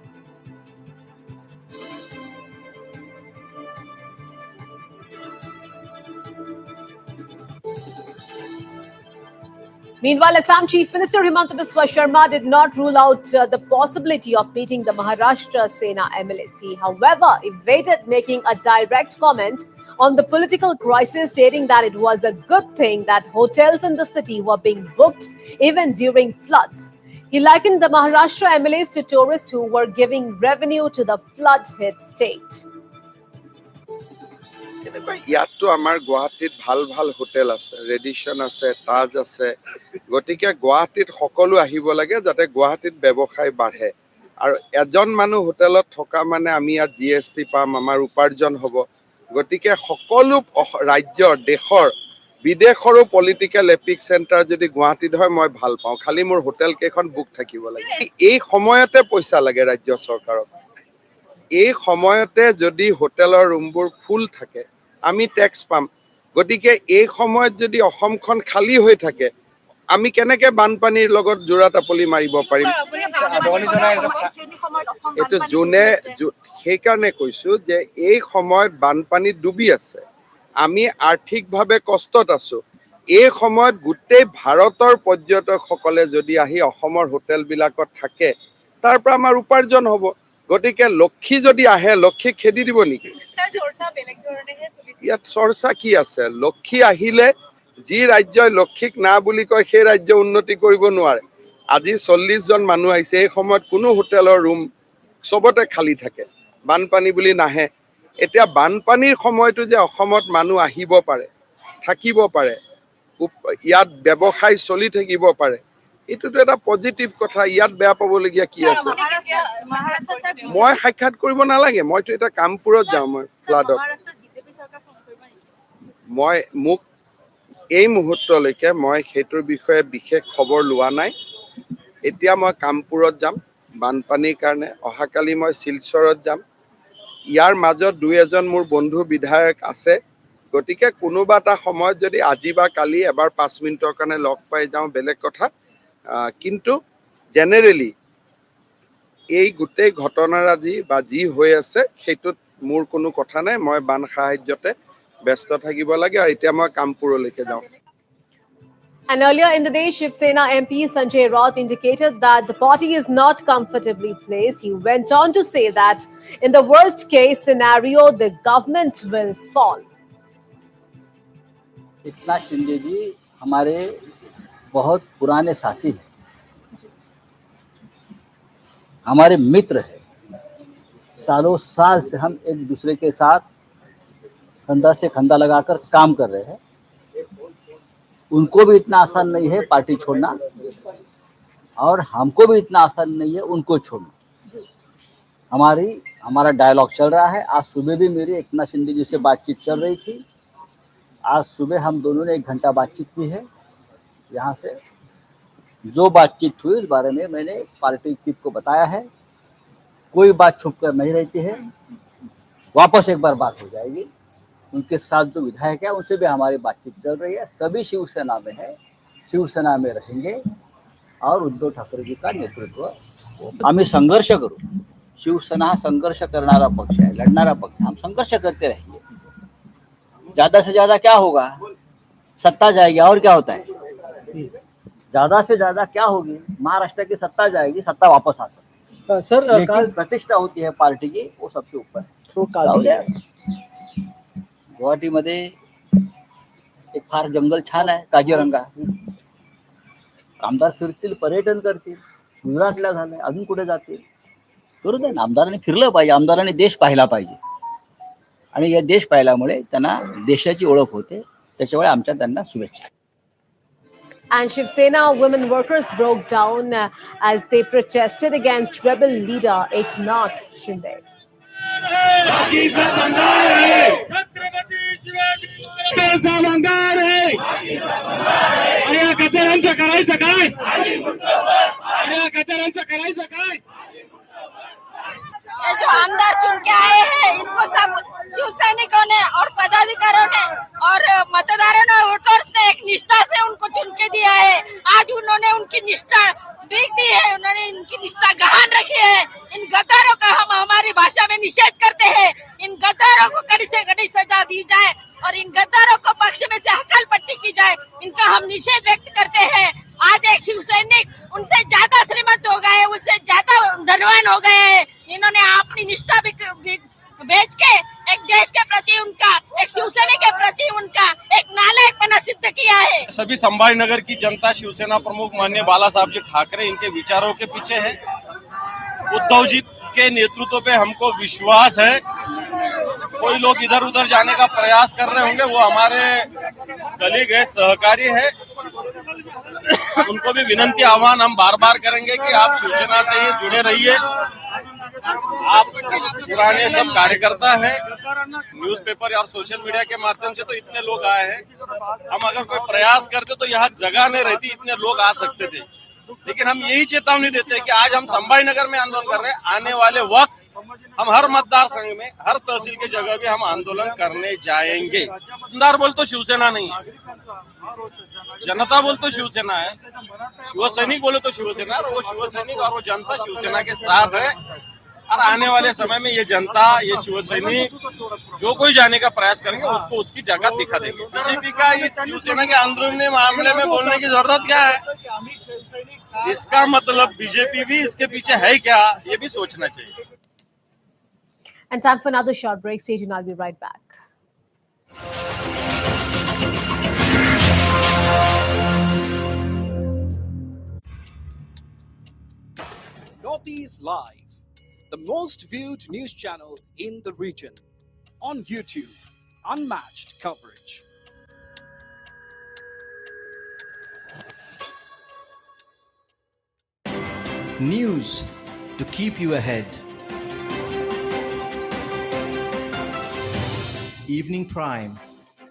Meanwhile, Assam Chief Minister Himanta Biswa Sharma did not rule out the possibility of meeting the Maharashtra Sena MLAs. He, however, evaded making a direct comment on the political crisis, stating that it was a good thing that hotels in the city were being booked even during floods. He likened the Maharashtra MLAs to tourists who were giving revenue to the flood-hit state. ইয়াতো আমাৰ গুৱাহাটীত ভাল ভাল hotel আছে, Radisson আছে, তাজ আছে, গতিকে গুৱাহাটীত সকলো আহিব লাগে যাতে গুৱাহাটীত ব্যৱসায় বাঢ়ে। আৰু এজন মানুহ হোটেলত থকা মানে আমি ইয়াত GST পাম, আমাৰ উপাৰ্জন হ'ব। গতিকে সকলো ৰাজ্যৰ, দেশৰ, বিদেশৰো পলিটিকেল এপিক চেণ্টাৰ যদি গুৱাহাটীত হয় মই ভাল পাওঁ, খালি মোৰ হোটেল কেইখন বুক থাকিব লাগে। এই সময়তে পইচা লাগে ৰাজ্য চৰকাৰক। এই সময়তে যদি হোটেলৰ ৰুমবোৰ ফুল থাকে আমি টেক্স পাম। গতিকে এই সময়ত যদি অসমখন খালী হৈ থাকে আমি কেনেকৈ বানপানীৰ লগত জোৰা টাপলি মাৰিব পাৰিম? এইটো যোনে সেইকাৰণে কৈছোঁ যে এই সময়ত বানপানী ডুবি আছে, আমি আৰ্থিকভাৱে কষ্টত আছোঁ। এই সময়ত গোটেই ভাৰতৰ পৰ্যটকসকলে যদি আহি অসমৰ হোটেলবিলাকত থাকে তাৰ পৰা আমাৰ উপাৰ্জন হ'ব। গতিকে লক্ষী যদি আহে লক্ষীক খেদি দিব নেকি? ইয়াত চৰ্চা কি আছে? লক্ষী আহিলে যি ৰাজ্যই লক্ষীক না বুলি কয় সেই ৰাজ্য উন্নতি কৰিব নোৱাৰে। আজি 40 জন মানুহ আহিছে, এই সময়ত কোনো হোটেলৰ ৰুম চবতে খালী থাকে, বানপানী বুলি নাহে। এতিয়া বানপানীৰ সময়টো যে অসমত মানুহ আহিব পাৰে, থাকিব পাৰে, ইয়াত ব্যৱসায় চলি থাকিব পাৰে, এইটোতো এটা পজিটিভ কথা। ইয়াত বেয়া পাবলগীয়া কি আছে? মই সাক্ষাৎ কৰিব নালাগে, মইতো এটা কামপুৰত যাওঁ, মই ফ্লাডত। মোক এই মুহূৰ্তলৈকে মই সেইটোৰ বিষয়ে বিশেষ খবৰ লোৱা নাই। এতিয়া মই কামপুৰত যাম বানপানীৰ কাৰণে, অহাকালি মই শিলচৰত যাম। ইয়াৰ মাজত 2-এজন মোৰ বন্ধু বিধায়ক আছে। গতিকে কোনোবা এটা সময়ত যদি আজি বা কালি এবাৰ 5 মিনিটৰ কাৰণে লগ পাই যাওঁ বেলেগ কথা, কিন্তু জেনেৰেলি এই গোটেই ঘটনাৰাজি বা যি হৈ আছে সেইটোত মোৰ কোনো কথা নাই। মই বান সাহায্যতে ব্যস্ত থাকিব লাগে আৰু এতিয়া মই কামপুৰলৈকে যাওঁ। And earlier in the day, Shiv Sena MP Sanjay Raut indicated that the party is not comfortably placed. He went on to say that in the worst case scenario, the government will fall. Eknath Shinde जी हमारे बहुत पुराने साथी हैं, हमारे मित्र हैं। सालों साल से हम एक दूसरे के साथ कंधा से कंधा लगाकर काम कर रहे हैं। उनको भी इतना आसान नहीं है पार्टी छोड़ना और हमको भी इतना आसान नहीं है उनको छोड़ना। हमारा डायलॉग चल रहा है। आज सुबह भी मेरी एकनाथ शिंदे जी से बातचीत चल रही थी। आज सुबह हम दोनों ने 1 घंटा बातचीत की है। यहाँ से जो बातचीत हुई उस बारे में मैंने पार्टी चीफ को बताया है। कोई बात छुप कर नहीं रहती है, वापस एक बार बात हो जाएगी। उनके साथ जो विधायक है उनसे भी हमारी बातचीत चल रही है। सभी शिवसेना में है, शिवसेना में रहेंगे और उद्धव ठाकरे जी का नेतृत्व आम्ही संघर्ष करू। शिवसेना हा संघर्ष करणारा पक्ष है, लढणारा पक्ष। हम संघर्ष करते रहेंगे। ज्यादा से ज्यादा क्या होगा? सत्ता जाएगी और क्या होता है? ज्यादा से ज्यादा क्या होगी, महाराष्ट्र की सत्ता जाएगी, सत्ता वापस आ सकती है। सर लेकिन काल प्रतिष्ठा होती है पार्टी की, वो सबसे ऊपर है. तो जाऊ द्या. गुवाहाटीमध्ये एक फार जंगल छान आहे, काजीरंगा. आमदार फिरतील, पर्यटन करतील, गुजरातला झालंय, अजून कुठे जातील, करू दे ना. आमदारांनी फिरलं पाहिजे, आमदारांनी देश पाहिला पाहिजे. आणि या देश पाहिल्यामुळे त्यांना देशाची ओळख होते. त्याच्यामुळे आमच्या त्यांना शुभेच्छा. And Shiv Sena women workers broke down as they protested against rebel leader Eknath Shinde. ये जो आमदार चुन के आए हैं, इनको सब शिव सैनिकों ने और पदाधिकारियों ने और मतदारों ने, वोटर्स ने एक निष्ठा से उनको चुन के दिया है. आज उन्होंने उनकी निष्ठा बीक दी है, उन्होंने इनकी निष्ठा गहान रखी है. इन गद्दारों का हम हमारी भाषा में निषेध करते हैं. इन गद्दारों को कड़ी से कड़ी सजा दी जाए और इन गद्दारों को पक्ष में से हकाल पट्टी की जाए. इनका हम निषेध व्यक्त करते हैं. आज एक शिव सैनिक उनसे ज्यादा श्रीमंत हो गए, उनसे ज्यादा धनवान हो गए हैं. इन्होंने अपनी निष्ठा बेच के एक देश के प्रति उनका, एक शिवसेना के प्रति उनका एक नालायकपना सिद्ध किया है. सभी संभाजीनगर की जनता शिवसेना प्रमुख माननीय बाला साहब जी ठाकरे इनके विचारों के पीछे है. उद्धव जी के नेतृत्व पे हमको विश्वास है. कोई लोग इधर उधर जाने का प्रयास कर रहे होंगे, वो हमारे कलीग है, सहकारी है. उनको भी विनंती आह्वान हम बार बार करेंगे कि आप शिवसेना से ही जुड़े रहिए. आप पुराने सब कार्यकर्ता हैं. न्यूज़पेपर और सोशल मीडिया के माध्यम से तो इतने लोग आए हैं. हम अगर कोई प्रयास करते तो यहाँ जगह नहीं रहती, इतने लोग आ सकते थे. लेकिन हम यही चेतावनी देते हैं कि आज हम संभाजीनगर में आंदोलन कर रहे हैं. आने वाले वक्त हम हर मतदार संघ में, हर तहसील की जगह भी हम आंदोलन करने जाएंगे. मतदार बोल तो शिवसेना नहीं है, जनता बोल तो शिवसेना है. शिवसैनिक बोले तो शिवसेना, और वो शिवसैनिक और वो जनता शिवसेना के साथ है. और आने वाले समय में ये जनता, ये शिवसैनिक जो कोई जाने का प्रयास करेंगे उसको उसकी जगह दिखा देंगे. बीजेपी का इस शिवसेना के अंदरूनी मामले में बोलने की जरूरत क्या है? इसका मतलब बीजेपी भी इसके पीछे है क्या, ये भी सोचना चाहिए. And time for another short break. Stay tuned, I'll be right back. Northeast Live, the most viewed news channel in the region. On YouTube, unmatched coverage. News to keep you ahead. Evening Prime,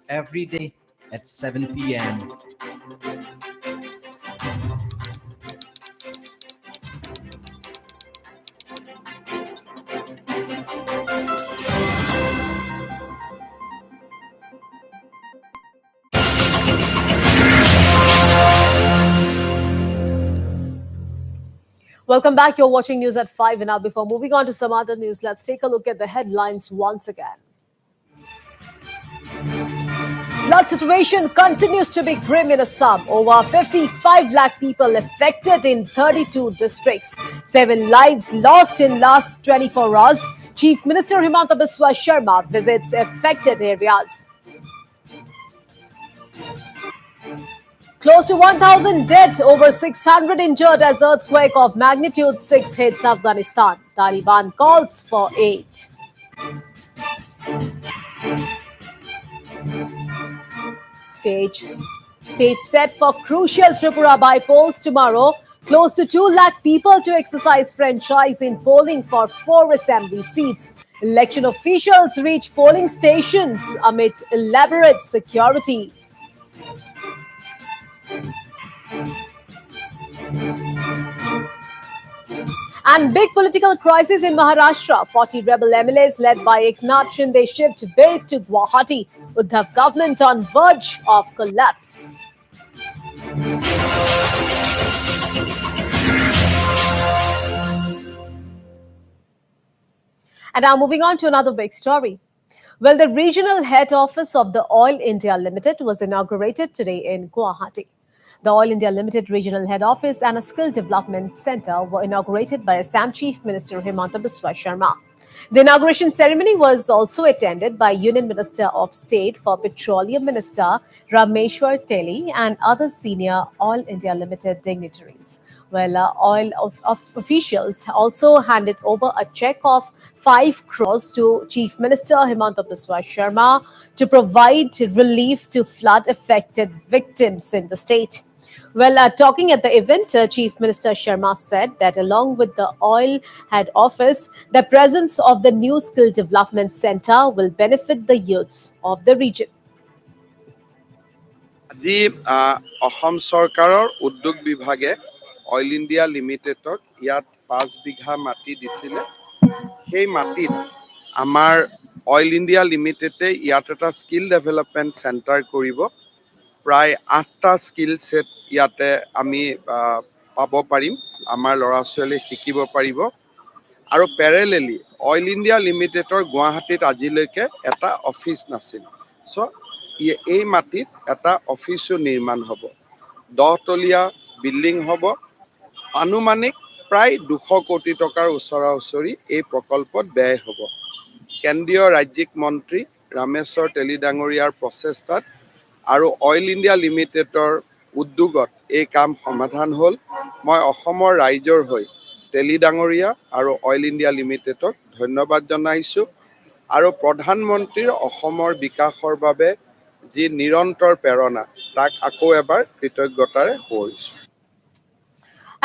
every day at 7 p.m. Welcome back. You're watching News at 5. And now, before moving on to some other news, let's take a look at the headlines once again. Flood situation continues to be grim in Assam. Over 55 lakh people affected in 32 districts. 7 lives lost in last 24 hours. Chief Minister Himanta Biswa Sharma visits affected areas. Close to 1,000 dead, over 600 injured as earthquake of magnitude 6 hits Afghanistan. Taliban calls for aid. Stage set for crucial Tripura by-polls tomorrow. Close to 2 lakh people to exercise franchise in polling for 4 assembly seats. Election officials reach polling stations amid elaborate security. And big political crisis in Maharashtra. 40 rebel MLAs led by Eknath Shinde shift base to Guwahati. Uddhav government on verge of collapse. And now moving on to another big story. Well, the regional head office of the Oil India Limited was inaugurated today in Guwahati. The Oil India Limited Regional Head Office and a Skill Development Center were inaugurated by Assam Chief Minister Himanta Biswa Sharma. The inauguration ceremony was also attended by Union Minister of State for Petroleum Minister Rameshwar Teli and other senior Oil India Limited dignitaries. Well, oil officials also handed over a check of 5 crores to Chief Minister Himanta Biswa Sharma to provide relief to flood-affected victims in the state. Well, talking at the event, Chief Minister Sharma said that along with the Oil Head Office, the presence of the new Skill Development Center will benefit the youths of the region. আজি অসম চৰকাৰৰ উদ্যোগ বিভাগে oil India লিমিটেডক ইয়াত 5 বিঘা মাটি দিছিলে। সেই মাটিত আমাৰ অইল ইণ্ডিয়া লিমিটেডে ইয়াত এটা স্কিল ডেভেলপমেণ্ট চেণ্টাৰ কৰিব। প্ৰায় 8টা স্কিল সেট ইয়াতে আমি পাব পাৰিম, আমাৰ ল'ৰা ছোৱালী শিকিব পাৰিব। আৰু প্যাৰেলেলি অইল ইণ্ডিয়া লিমিটেডৰ গুৱাহাটীত আজিলৈকে এটা অফিচ নাছিল। সো এই মাটিত এটা অফিসও নিৰ্মাণ হ'ব। 10 তলীয়া বিল্ডিং হ'ব। আনুমানিক প্ৰায় 200 কোটি টকাৰ ওচৰা ওচৰি এই প্ৰকল্পত ব্যয় হ'ব। কেন্দ্ৰীয় ৰাজ্যিক মন্ত্ৰী ৰামেশ্বৰ তেলী ডাঙৰীয়াৰ প্ৰচেষ্টাত আৰু অইল ইণ্ডিয়া লিমিটেডৰ উদ্যোগত এই কাম সমাধান হ'ল। মই অসমৰ ৰাইজৰ হৈ তেলী ডাঙৰীয়া আৰু অইল ইণ্ডিয়া লিমিটেডক ধন্যবাদ জনাইছোঁ আৰু প্ৰধানমন্ত্ৰীৰ অসমৰ বিকাশৰ বাবে যি নিৰন্তৰ প্ৰেৰণা তাক আকৌ এবাৰ কৃতজ্ঞতাৰে সোঁৱৰিছোঁ।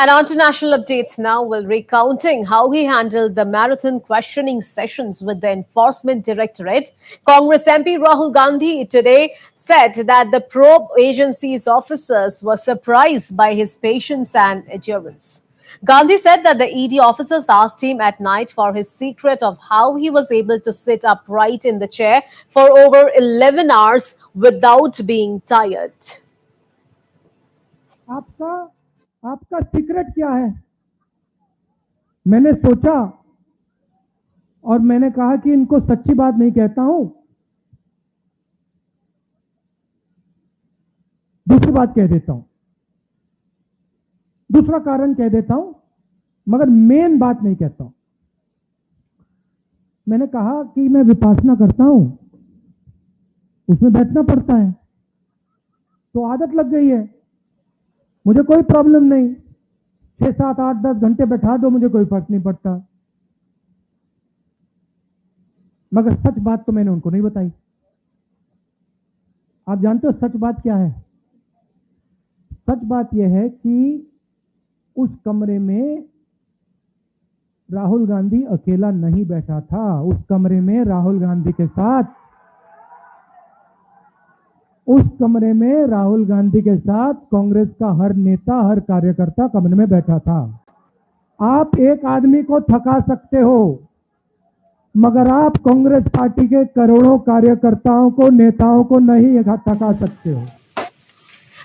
And on to national updates now, we're recounting how he handled the marathon questioning sessions with the Enforcement Directorate. Congress MP Rahul Gandhi today said that the probe agency's officers were surprised by his patience and endurance. Gandhi said that the ED officers asked him at night for his secret of how he was able to sit upright in the chair for over 11 hours without being tired. आपका secret क्या है? मैंने सोचा और मैंने कहा कि इनको सच्ची बात नहीं कहता हूं, दूसरी बात कह देता हूं, दूसरा कारण कह देता हूं, मगर मेन बात नहीं कहता हूं। मैंने कहा कि मैं विपासना करता हूं, उसमें बैठना पड़ता है, तो आदत लग गई है, मुझे कोई प्रॉब्लम नहीं, 6, 7, 8, 10 घंटे बैठा दो, मुझे कोई फर्क नहीं पड़ता। मगर सच बात तो मैंने उनको नहीं बताई। आप जानते हो सच बात क्या है? सच बात यह है कि उस कमरे में राहुल गांधी अकेला नहीं बैठा था। उस कमरे में राहुल गांधी के साथ कांग्रेस का हर नेता, हर कार्यकर्ता कमरे में बैठा था। आप एक आदमी को थका सकते हो, मगर आप कांग्रेस पार्टी के करोड़ों कार्यकर्ताओं को, नेताओं को नहीं थका सकते हो।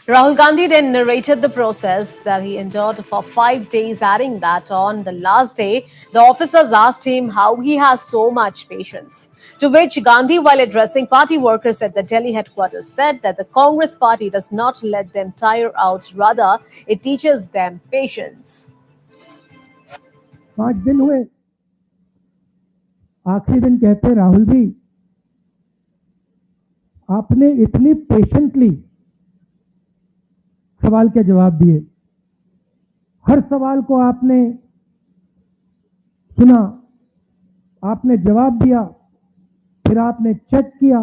Rahul Gandhi then narrated the process that he endured for 5 days, adding that on the last day, the officers asked him how he has so much patience. To which Gandhi, while addressing party workers at the Delhi headquarters, said that the Congress party does not let them tire out, rather, it teaches them patience. 5 दिन हुए, आखिरी दिन कहते राहुल जी, आपने इतनी patiently सवाल के जवाब दिए, हर सवाल को आपने सुना, आपने जवाब दिया, फिर आपने चेक किया,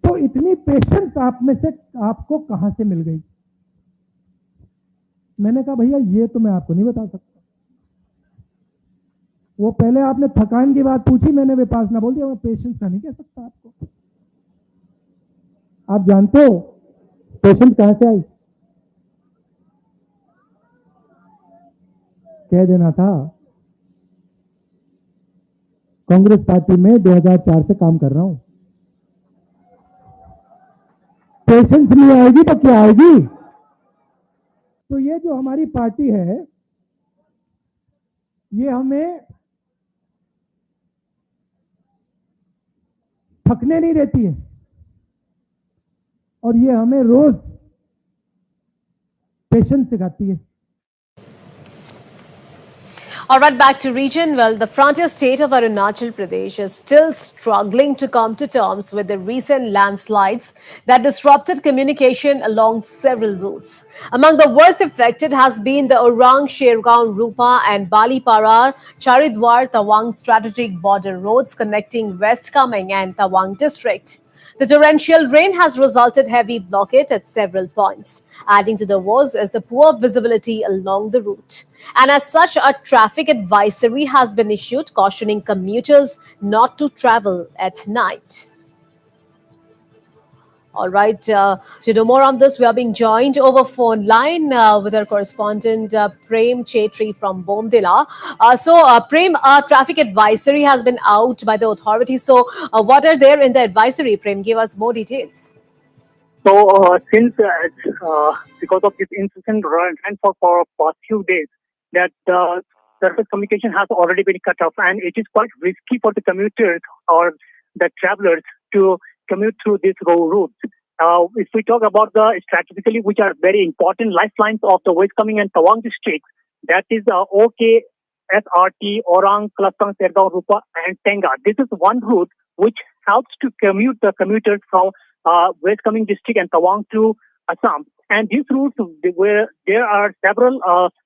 तो इतनी पेशेंस आप में से आपको कहां से मिल गई? मैंने कहा भैया ये तो मैं आपको नहीं बता सकता। वो पहले आपने थकान की बात पूछी, मैंने विपासना बोल दिया, मैं पेशेंस का नहीं कह सकता आपको। आप जानते हो पेशेंस कहां से आई? कह देना था, कांग्रेस पार्टी में 2004 से काम कर रहा हूं। पेशेंस नहीं आएगी तो क्या आएगी? तो ये जो हमारी पार्टी है, ये हमें थकने नहीं देती है और ये हमें रोज पेशेंस सिखाती है। All right, back to region. Well, the frontier state of Arunachal Pradesh is still struggling to come to terms with the recent landslides that disrupted communication along several routes. Among the worst affected has been the Orang, Shergaon, Rupa and Balipara, Charidwar, Tawang strategic border roads connecting West Kameng and Tawang district. The torrential rain has resulted heavy blockade at several points. Adding to the woes is the poor visibility along the route. And as such, a traffic advisory has been issued cautioning commuters not to travel at night. All right. To know more on this, we are being joined over phone line with our correspondent Prem Chetri from Bomdila. Prem, traffic advisory has been out by the authorities. So, what are there in the advisory? Prem, give us more details. So, since because of this incessant rainfall for past few days, that surface communication has already been cut off, and it is quite risky for the commuters or the travelers to commute through these routes. If we talk about the strategically, which are very important lifelines of the West Kameng and Tawang districts, that is OK, SRT, Orang, Klastang, Sergaon, Rupa, and Tenga. This is one route which helps to commute the commuters from West Kameng district and Tawang to Assam. And these routes where there are several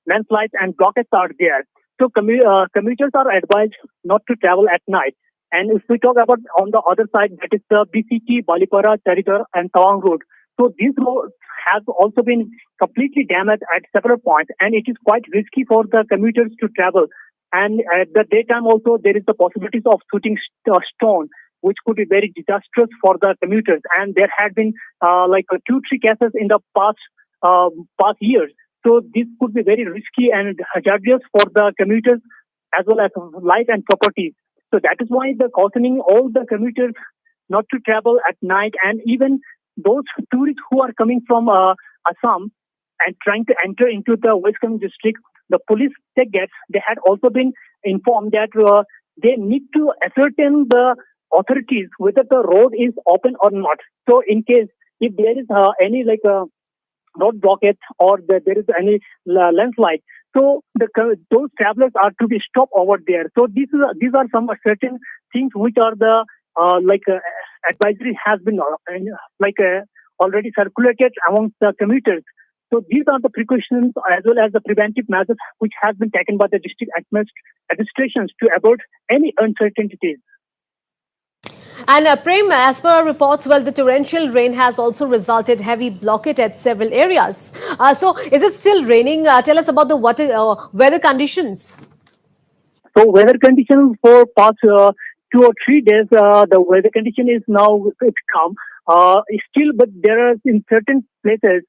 landslides and blockades are there. So commuters are advised not to travel at night. And if we talk about on the other side, that is the BCT, Balipara, Charidwar and Tawang road. So these roads have also been completely damaged at several points, and it is quite risky for the commuters to travel. And at the daytime also, there is the possibilities of shooting stone, which could be very disastrous for the commuters. And there had been 2-3 cases in the past years. So this could be very risky and hazardous for the commuters as well as life and property. So that is why the cautioning all the commuters not to travel at night, and even those tourists who are coming from Assam and trying to enter into the West Kameng district, the police check gates, they had also been informed that they need to ascertain the authorities whether the road is open or not. So in case if there is any road blockage or there is any landslide, so those travelers are to be stopped over there. So these are some certain things which are the advisory has been already circulated amongst the commuters. So these are the precautions as well as the preventive measures which has been taken by the district administrations to avoid any uncertainties. And Prem, as per our reports, well, the torrential rain has also resulted heavy blockade at several areas. So is it still raining? Tell us about the weather conditions. So weather conditions for past 2 or 3 days, the weather condition is now it's calm. Still, but there are in certain places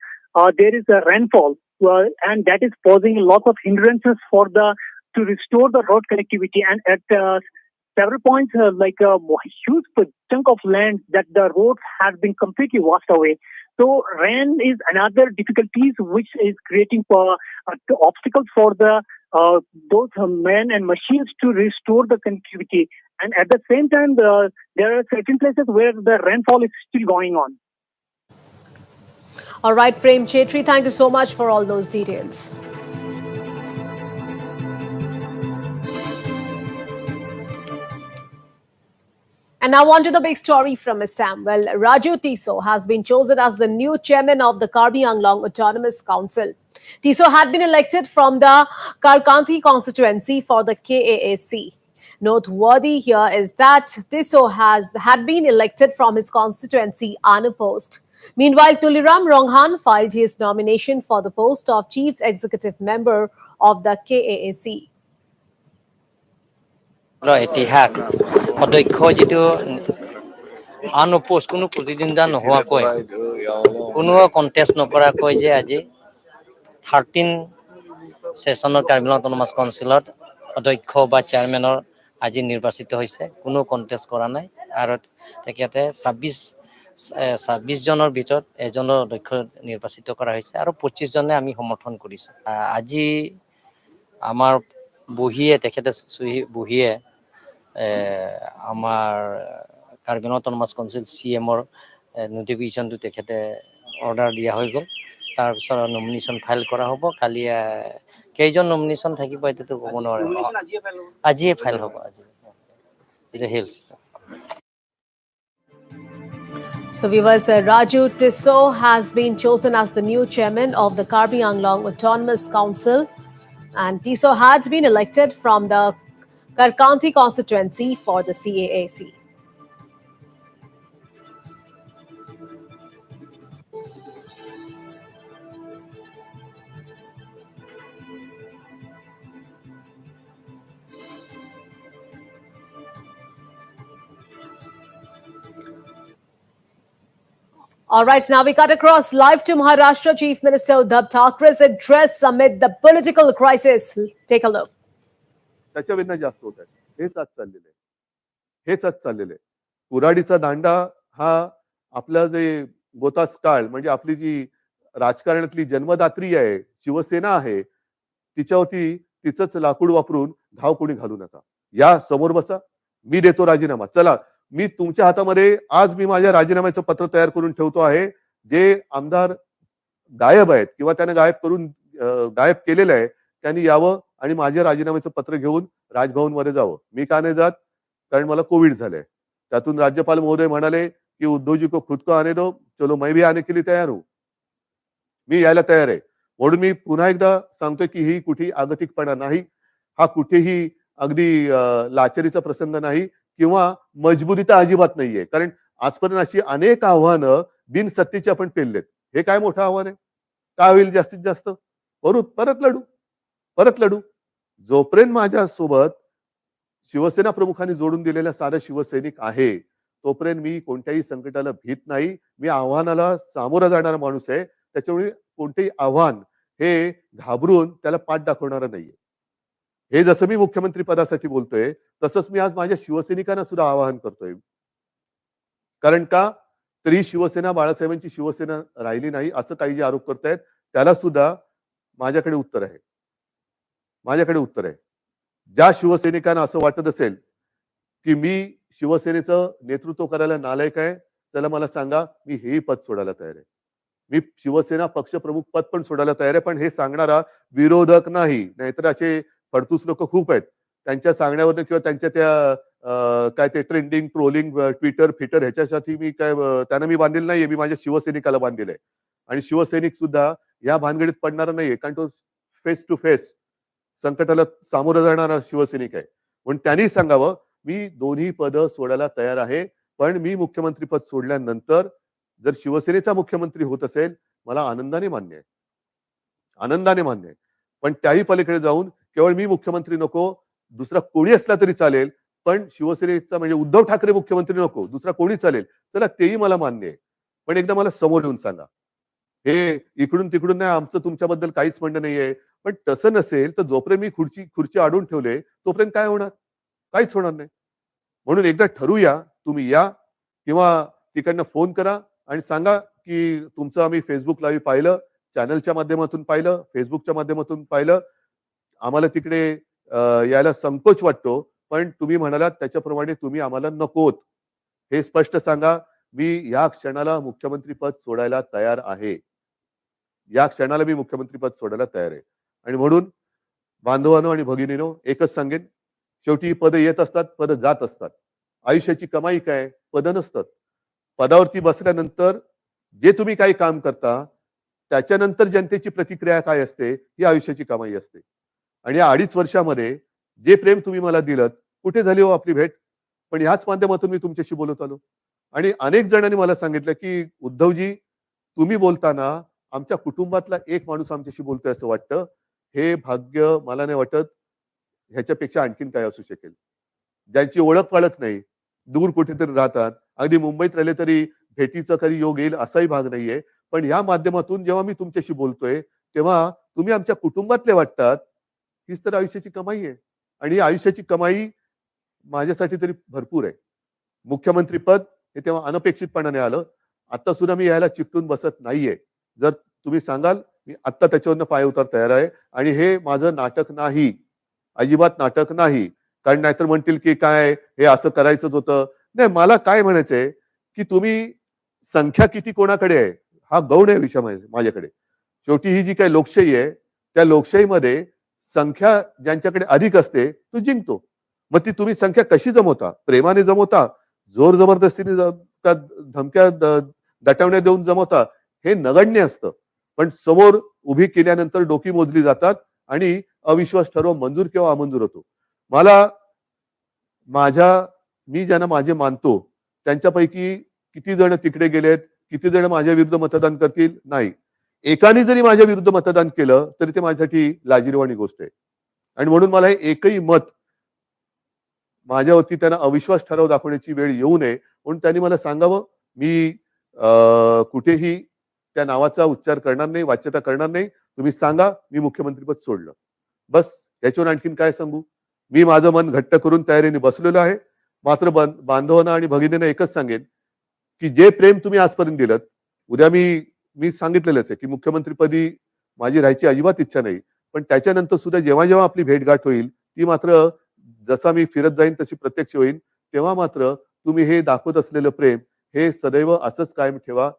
there is a rainfall, and that is posing a lot of hindrances for to restore the road connectivity. And at several points, a huge chunk of land that the road has been completely washed away. So rain is another difficulties which is creating obstacles for those men and machines to restore the connectivity. And at the same time, there are certain places where the rainfall is still going on. All right, Prem Chetri, thank you so much for all those details. And now on to the big story from Assam. Well, Raju Tiso has been chosen as the new chairman of the Karbi Anglong Autonomous Council. Tiso had been elected from the Karkanthi constituency for the KAAC. Noteworthy here is that Tiso had been elected from his constituency unopposed. Meanwhile, Tuliram Ronghan filed his nomination for the post of Chief Executive Member of the KAAC. ইতিহাস অধ্যক্ষ যিটো আনপোজ কোনো প্ৰতিদ্বন্দ্বিতা নোহোৱাকৈ কোনো contest নকৰাকৈ যে আজি 13 সেশনৰ কাৰ্বি অটোনমাস কাউন্সিলত অধ্যক্ষ বা চেয়াৰমেনৰ আজি নিৰ্বাচিত হৈছে কোনো কণ্টেষ্ট কৰা নাই আৰু তেখেতে 26 জনৰ ভিতৰত এজনৰ অধ্যক্ষ নিৰ্বাচিত কৰা হৈছে আৰু 25 জনে আমি সমৰ্থন কৰিছো আজি আমাৰ বহিয়ে তেখেতে বহিয়ে আমাৰ কাৰ্বি অটোনমাস কাউন্সিল সিএমৰ নোটিফিকেশনটো তেখেতে অৰ্ডাৰ দিয়া হৈ গ'ল তাৰপিছত নমিনেশ্যন ফাইল কৰা হ'ব। কালি কেইজন নমিনেশ্যন থাকিব এইটোতো ক'ব নোৱাৰে, আজিয়ে ফাইল হ'ব। আজি hills. So viewers, Raju Tisso has been chosen as the new chairman of the Karbi Anglong Autonomous Council, and Tisso had been elected from the Karkanti constituency for the CAAC. All right, now we cut across live to Maharashtra. Chief Minister Uddhav Thakere's address amid the political crisis. Take a look. त्याच्याविना जास्त होत आहे. हेच आज चाललेलं आहे. कुऱ्हाडीचा दांडा हा आपला जे गोतास काळ म्हणजे आपली जी राजकारणातली जन्मदात्री आहे, शिवसेना आहे, तिच्यावरती तिचंच लाकूड वापरून घाव कोणी घालू नका. या समोर बसा, मी देतो राजीनामा. चला, मी तुमच्या हातामध्ये आज मी माझ्या राजीनाम्याचं पत्र तयार करून ठेवतो आहे. जे आमदार गायब आहेत किंवा त्याने गायब केलेलं आहे त्यांनी यावं आणि माझ्या राजीनाम्याचं पत्र घेऊन राजभवनमध्ये जावं. मी का नाही जात? कारण मला कोविड झालंय. त्यातून राज्यपाल महोदय म्हणाले की उद्धवजी को खुद को आने दो, चलो मैं भी आने के लिए तयार हूं. मी यायला तयार आहे. म्हणून मी पुन्हा एकदा सांगतोय की ही कुठेही आगतिकपणा नाही, हा कुठेही अगदी लाचारीचा प्रसंग नाही किंवा मजबुरी तर अजिबात नाहीये. कारण आजपर्यंत अशी अनेक आव्हानं बिनसत्तेची आपण पेललेत. हे काय मोठं आव्हान आहे? काय होईल जास्तीत जास्त? परत लढू. जोपर्यंत माझ्या सोबत शिवसेना प्रमुखांनी जोडून दिलेला साधा शिवसैनिक आहे तोपर्यंत मी कोणत्याही संकटाला भीत नाही. मी आव्हानाला सामोरा जाणारा माणूस आहे. त्याच्यामुळे कोणतेही आव्हान हे घाबरून त्याला पाठ दाखवणारा नाहीये. हे जसं मी मुख्यमंत्री पदासाठी बोलतोय तसंच मी आज माझ्या शिवसैनिकांना सुद्धा आवाहन करतोय. कारण का तरी शिवसेना बाळासाहेबांची शिवसेना राहिली नाही असं काही जे आरोप करतायत त्याला सुद्धा माझ्याकडे उत्तर आहे. ज्या शिवसैनिकांना असं वाटत असेल की मी शिवसेनेचं नेतृत्व करायला नालायक आहे, त्याला मला सांगा, मी हेही पद सोडायला तयार आहे. मी शिवसेना पक्षप्रमुख पद पण सोडायला तयार आहे. पण हे सांगणारा विरोधक नाही. नाहीतर असे फडतूस लोक खूप आहेत. त्यांच्या सांगण्यावर किंवा त्यांच्या त्या काय ते ट्रेंडिंग ट्रोलिंग ट्विटर फिटर ह्याच्यासाठी मी काय त्यांना मी बांधलेलं नाहीये. मी माझ्या शिवसैनिकाला बांधलेलं आहे. आणि शिवसैनिक सुद्धा या भानगडीत पडणार नाहीये. कारण तो फेस टू फेस संकटाला सामोरं जाणारा शिवसैनिक आहे. म्हणून त्यांनी सांगावं, मी दोन्ही पद सोडायला तयार आहे. पण मी मुख्यमंत्री पद सोडल्यानंतर जर शिवसेनेचा मुख्यमंत्री होत असेल मला आनंदाने मान्य आहे. पण त्याही पलीकडे जाऊन केवळ मी मुख्यमंत्री नको, दुसरा कोणी असला तरी चालेल, पण शिवसेनेचा म्हणजे उद्धव ठाकरे मुख्यमंत्री नको, दुसरा कोणी चालेल, चला तेही मला मान्य आहे. पण एकदा मला समोर येऊन सांगा. हे इकडून तिकडून नाही, आमचं तुमच्याबद्दल काहीच म्हणणं नाहीये. पण तसं नसेल तर जोपर्यंत मी खुर्ची अडवून ठेवले तोपर्यंत काय होणार? काहीच होणार नाही. म्हणून एकदा ठरवूया, तुम्ही या किंवा तिकडनं फोन करा आणि सांगा की तुमचं आम्ही फेसबुक लाईव्ह पाहिलं, चॅनलच्या माध्यमातून पाहिलं, फेसबुकच्या माध्यमातून पाहिलं. आम्हाला तिकडे यायला संकोच वाटतो, पण तुम्ही म्हणालात त्याच्याप्रमाणे तुम्ही आम्हाला नकोत. हे स्पष्ट सांगा. मी या क्षणाला मुख्यमंत्री पद सोडायला तयार आहे. आणि म्हणून बांधवांनो आणि भगिनीनो एकच सांगेन, शेवटी पद येत असतात, पद जात असतात. आयुष्याची कमाई काय? पद नसतात. पदावरती बसल्यानंतर जे तुम्ही काही काम करता त्याच्यानंतर जनतेची प्रतिक्रिया काय असते ही आयुष्याची कमाई असते. आणि या 2.5 वर्षामध्ये जे प्रेम तुम्ही मला दिलं, कुठे झाली हो आपली भेट? पण ह्याच माध्यमातून मी तुमच्याशी बोलत आलो. आणि अनेक जणांनी मला सांगितलं की उद्धवजी, तुम्ही बोलताना आमच्या कुटुंबातला एक माणूस आमच्याशी बोलतोय असं वाटतं. हे भाग्य मला नाही वाटत ह्याच्यापेक्षा आणखीन काय असू शकेल. ज्यांची ओळख पाळख नाही, दूर कुठेतरी राहतात, अगदी मुंबईत राहिले तरी भेटीचा कधी योग येईल असाही भाग नाहीये. पण या माध्यमातून जेव्हा मी तुमच्याशी बोलतोय तेव्हा तुम्ही आमच्या कुटुंबातले वाटतात. हीच तर आयुष्याची कमाई आहे. आणि आयुष्याची कमाई माझ्यासाठी तरी भरपूर आहे. मुख्यमंत्री पद हे तेव्हा अनपेक्षितपणाने आलं. आता सुद्धा मी यायला चिकटून बसत नाहीये. जर तुम्ही सांगाल, मी आत्ता त्याच्यावरनं पाय उतार तयार आहे. आणि हे माझं नाटक नाही, अजिबात नाटक नाही. कारण नाहीतर म्हणतील की काय हे असं करायचंच होतं. नाही, मला काय म्हणायचंय की तुम्ही संख्या किती कोणाकडे आहे हा गौण आहे विषय माझ्याकडे. शेवटी ही जी काही लोकशाही आहे त्या लोकशाहीमध्ये संख्या ज्यांच्याकडे अधिक असते तो जिंकतो. मग ती तुम्ही संख्या कशी जमवता? प्रेमाने जमवता, जोर जबरदस्तीने त्या धमक्या दटवण्या देऊन जमवता, हे नगण्य असतं. पण समोर उभी केल्यानंतर डोकी मोजली जातात आणि अविश्वास ठराव मंजूर किंवा अमंजूर होतो. मी ज्यांना माझे मानतो त्यांच्यापैकी किती जण तिकडे गेलेत, किती जण माझ्या विरुद्ध मतदान करतील? नाही. एकाने जरी माझ्या विरुद्ध मतदान केलं तरी ते माझ्यासाठी लाजिरवाणी गोष्ट आहे. आणि म्हणून मला हे एकही मत माझ्यावरती त्यांना अविश्वास ठराव दाखवण्याची वेळ येऊ नये म्हणून त्यांनी मला सांगावं. मी कुठेही त्या नावाचा उच्चार करणार नाही, वाच्यता करणार नाही. तुम्ही सांगा मी मुख्यमंत्रीपद सोडलं. बस याच्यावर आणखीन काय सांगू? मी माझं मन घट्ट करून तयारीने बसलेलो आहे. मात्र बांधवांना आणि भगिनींना एकच सांगेन की जे प्रेम तुम्ही आजपर्यंत दिलं, उद्या मी सांगितलेलंच आहे की मुख्यमंत्रीपदी माझी राहायची अजिबात इच्छा नाही. पण त्याच्यानंतर सुद्धा जेव्हा जेव्हा आपली भेटगाठ होईल ती मात्र जसा मी फिरत जाईन तशी प्रत्यक्ष होईल. तेव्हा मात्र तुम्ही हे दाखवत असलेलं प्रेम हे सदैव असंच कायम ठेवा.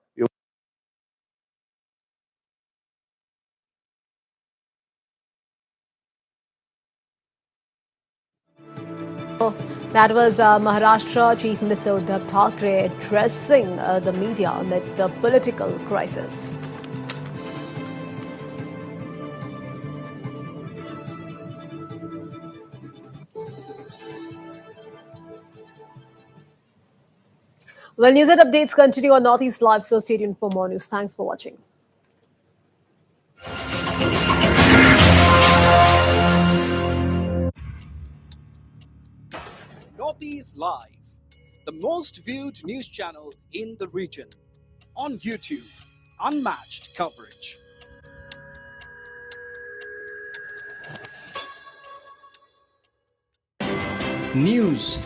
That was Maharashtra Chief Minister Uddhav Thackeray addressing the media amid the political crisis. Well, news and updates continue on Northeast Live, so stay tuned for more news. Thanks for watching. Northeast Live, the most viewed news channel in the region. On YouTube, unmatched coverage. News